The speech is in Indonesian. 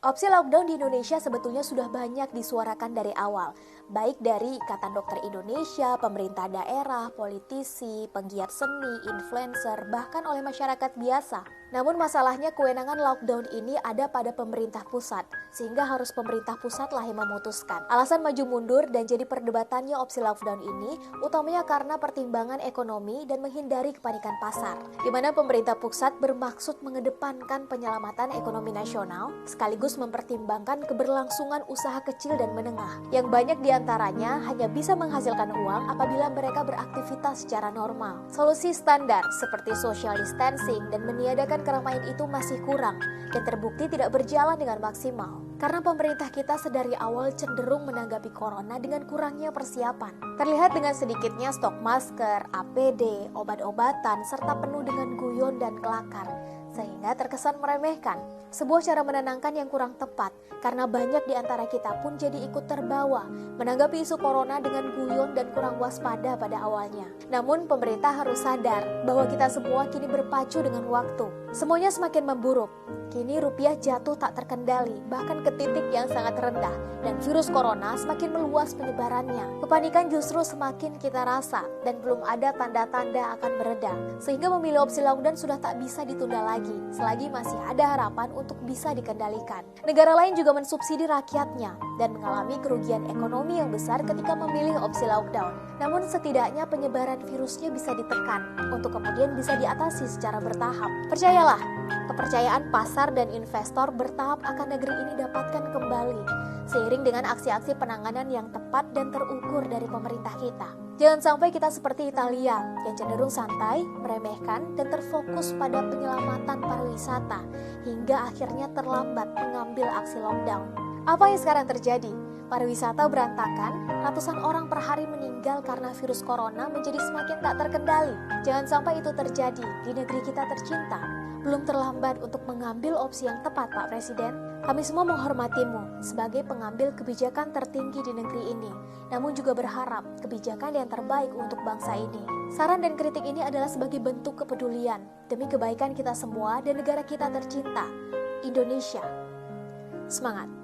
Opsi lockdown di Indonesia sebetulnya sudah banyak disuarakan dari awal, baik dari Ikatan Dokter Indonesia, pemerintah daerah, politisi, penggiat seni, influencer, bahkan oleh masyarakat biasa. Namun masalahnya kewenangan lockdown ini ada pada pemerintah pusat, sehingga harus pemerintah pusat lah yang memutuskan. Alasan maju mundur dan jadi perdebatannya opsi lockdown ini utamanya karena pertimbangan ekonomi dan menghindari kepanikan pasar, di mana pemerintah pusat bermaksud mengedepankan penyelamatan ekonomi nasional, sekaligus mempertimbangkan keberlangsungan usaha kecil dan menengah, yang banyak diantaranya hanya bisa menghasilkan uang apabila mereka beraktivitas secara normal. Solusi standar seperti social distancing dan meniadakan keramaian itu masih kurang dan terbukti tidak berjalan dengan maksimal. Karena pemerintah kita sedari awal cenderung menanggapi corona dengan kurangnya persiapan. Terlihat dengan sedikitnya stok masker, APD, obat-obatan, serta penuh dengan guyon dan kelakar, sehingga terkesan meremehkan. Sebuah cara menenangkan yang kurang tepat, karena banyak di antara kita pun jadi ikut terbawa menanggapi isu corona dengan guyon dan kurang waspada pada awalnya. Namun pemerintah harus sadar bahwa kita semua kini berpacu dengan waktu. Semuanya semakin memburuk. Kini rupiah jatuh tak terkendali, bahkan ke titik yang sangat rendah, dan virus corona semakin meluas penyebarannya. Kepanikan justru semakin kita rasa, dan belum ada tanda-tanda akan mereda, sehingga memilih opsi lockdown sudah tak bisa ditunda lagi, selagi masih ada harapan untuk bisa dikendalikan. Negara lain juga mensubsidi rakyatnya, dan mengalami kerugian ekonomi yang besar ketika memilih opsi lockdown. Namun setidaknya penyebaran virusnya bisa ditekan, untuk kemudian bisa diatasi secara bertahap. Percayalah, kepercayaan pasar dan investor bertahap akan negeri ini dapatkan kembali, seiring dengan aksi-aksi penanganan yang tepat dan terukur dari pemerintah kita. Jangan sampai kita seperti Italia yang cenderung santai, meremehkan, dan terfokus pada penyelamatan pariwisata, hingga akhirnya terlambat mengambil aksi lockdown. Apa yang sekarang terjadi? Pariwisata berantakan, ratusan orang per hari meninggal karena virus corona menjadi semakin tak terkendali. Jangan sampai itu terjadi di negeri kita tercinta. Belum terlambat untuk mengambil opsi yang tepat, Pak Presiden. Kami semua menghormatimu sebagai pengambil kebijakan tertinggi di negeri ini, namun juga berharap kebijakan yang terbaik untuk bangsa ini. Saran dan kritik ini adalah sebagai bentuk kepedulian demi kebaikan kita semua dan negara kita tercinta, Indonesia. Semangat!